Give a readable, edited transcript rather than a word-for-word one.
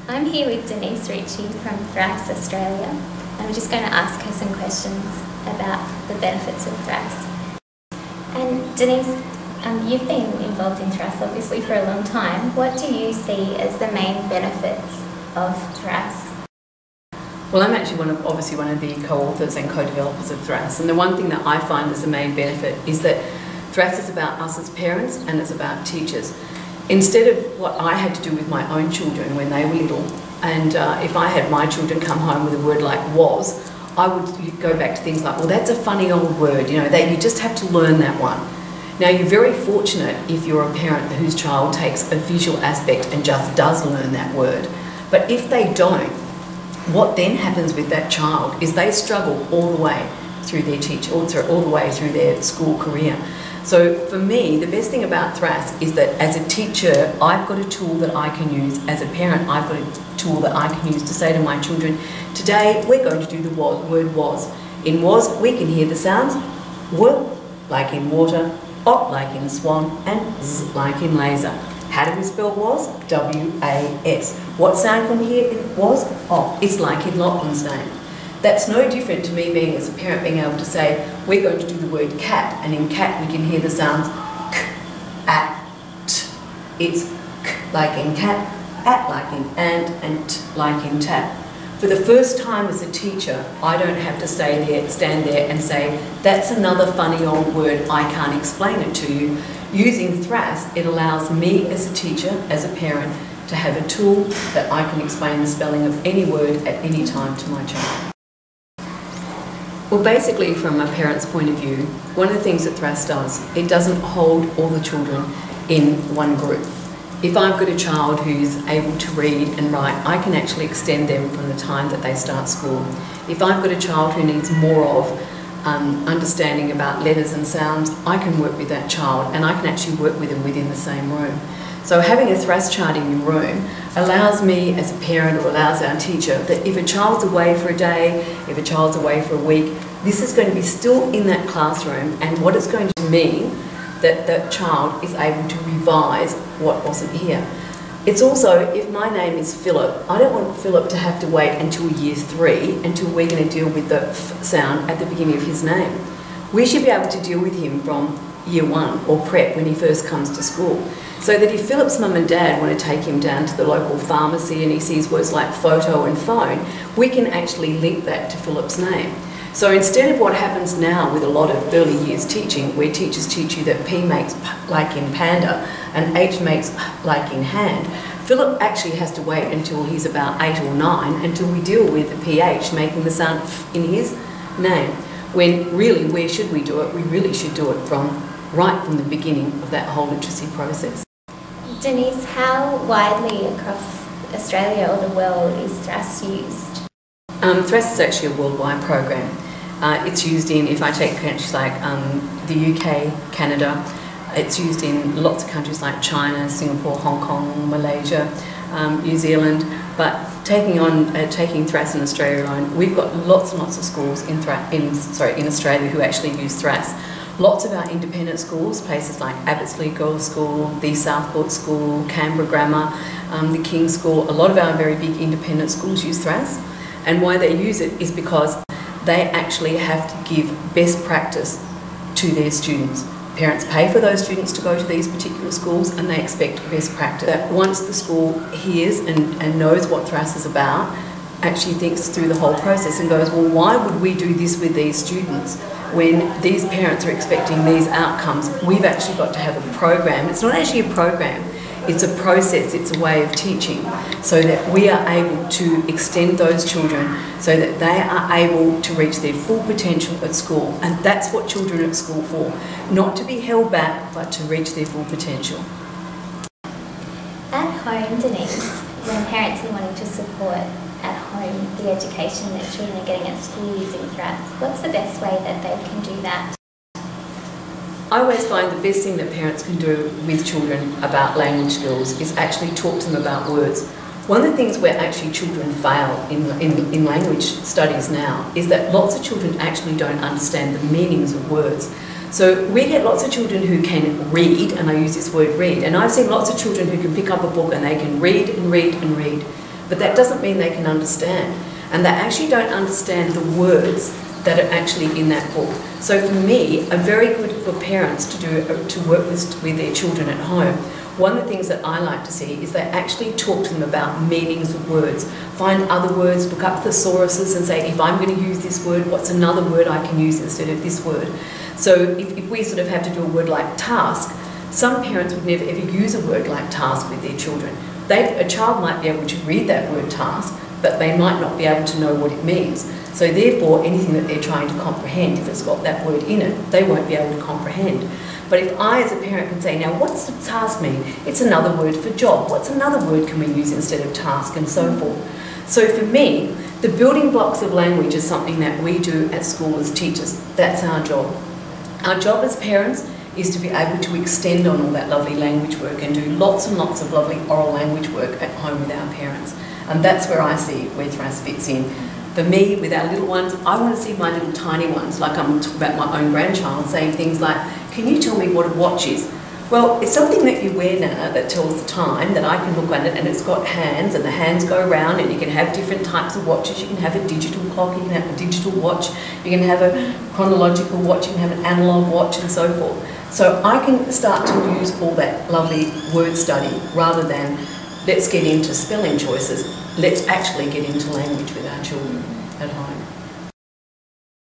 I'm here with Denyse Ritchie from Thrass Australia, and we're just going to ask her some questions about the benefits of Thrass. And Denyse, you've been involved in Thrass obviously for a long time. What do you see as the main benefits of Thrass? Well, I'm actually obviously one of the co-authors and co-developers of Thrass, and the one thing that I find as the main benefit is that Thrass is about us as parents and it's about teachers. Instead of what I had to do with my own children when they were little, and if I had my children come home with a word like was, I would go back to things like, well, that's a funny old word, you just have to learn that one. Now, you're very fortunate if you're a parent whose child takes a visual aspect and just does learn that word. But if they don't, what then happens with that child is they struggle all the way through their all the way through their school career. So for me, the best thing about Thrass is that as a teacher, I've got a tool that I can use. As a parent, I've got a tool that I can use to say to my children, today we're going to do the word was. In was, we can hear the sounds w like in water, o like in swan, and z like in laser. How do we spell was? W-A-S. What sound can we hear in was? O. It's like in Lachlan's name. That's no different to me being, as a parent, being able to say, we're going to do the word cat, and in cat we can hear the sounds k, at, t. It's k like in cat, at like in and t like in tap. For the first time as a teacher, I don't have to stand there and say, that's another funny old word, I can't explain it to you. Using Thrass, it allows me as a teacher, as a parent, to have a tool that I can explain the spelling of any word at any time to my child. Well, basically, from a parent's point of view, one of the things that Thrass does, it doesn't hold all the children in one group. If I've got a child who's able to read and write, I can actually extend them from the time that they start school. If I've got a child who needs more of understanding about letters and sounds, I can work with that child, and I can actually work with them within the same room. So having a Thrass chart in your room allows me as a parent, or allows our teacher, that if a child's away for a day, if a child's away for a week, this is going to be still in that classroom, and what it's going to mean that that child is able to revise what wasn't here. It's also, if my name is Philip, I don't want Philip to have to wait until year 3 until we're going to deal with the F sound at the beginning of his name. We should be able to deal with him from year 1 or prep when he first comes to school. So that if Philip's mum and dad want to take him down to the local pharmacy and he sees words like photo and phone, we can actually link that to Philip's name. So instead of what happens now with a lot of early years teaching, where teachers teach you that P makes P like in panda and H makes P like in hand, Philip actually has to wait until he's about 8 or 9 until we deal with the PH making the sound F in his name. When really, where should we do it? We really should do it right from the beginning of that whole literacy process. Denyse, how widely across Australia or the world is Thrass used? Thrass is actually a worldwide program. It's used in, if I take countries like the UK, Canada, it's used in lots of countries like China, Singapore, Hong Kong, Malaysia, New Zealand. But taking Thrass in Australia alone, we've got lots and lots of schools in Australia who actually use Thrass. Lots of our independent schools, places like Abbotsleigh Girls' School, the Southport School, Canberra Grammar, the King's School, a lot of our very big independent schools use Thrass. And why they use it is because they actually have to give best practice to their students. Parents pay for those students to go to these particular schools, and they expect best practice. That once the school hears and knows what Thrass is about, actually thinks through the whole process and goes, well, why would we do this with these students when these parents are expecting these outcomes? We've actually got to have a program. It's not actually a program. It's a process, it's a way of teaching, so that we are able to extend those children so that they are able to reach their full potential at school. And that's what children are at school for, not to be held back, but to reach their full potential. At home, Denyse, when parents are wanting to support at home the education that children are getting at school using Thrass, what's the best way that they can do that? I always find the best thing that parents can do with children about language skills is actually talk to them about words. One of the things where actually children fail in language studies now is that lots of children actually don't understand the meanings of words. So we get lots of children who can read, and I use this word read, and I've seen lots of children who can pick up a book and they can read and read and read. but that doesn't mean they can understand. And they actually don't understand the words that are actually in that book. So for me, very good for parents to work with their children at home. One of the things that I like to see is they actually talk to them about meanings of words. Find other words, look up thesauruses and say, if I'm going to use this word, what's another word I can use instead of this word? So if we sort of have to do a word like task, some parents would never ever use a word like task with their children. A child might be able to read that word task, but they might not be able to know what it means. So therefore, anything that they're trying to comprehend, if it's got that word in it, they won't be able to comprehend. But if I, as a parent, can say, now what's the task mean? It's another word for job. What's another word can we use instead of task, and so forth. So for me, the building blocks of language is something that we do at school as teachers. That's our job. Our job as parents is to be able to extend on all that lovely language work and do lots and lots of lovely oral language work at home with our parents. And that's where I see where Thrass fits in. For me, with our little ones, I want to see my little tiny ones, like I'm talking about my own grandchild, saying things like, can you tell me what a watch is? Well, it's something that you wear, Nana, that tells the time, that I can look at it, and it's got hands, and the hands go around, and you can have different types of watches. You can have a digital clock, you can have a digital watch, you can have a chronological watch, you can have an analogue watch, and so forth. So I can start to use all that lovely word study rather than let's get into spelling choices. Let's actually get into language with our children at home.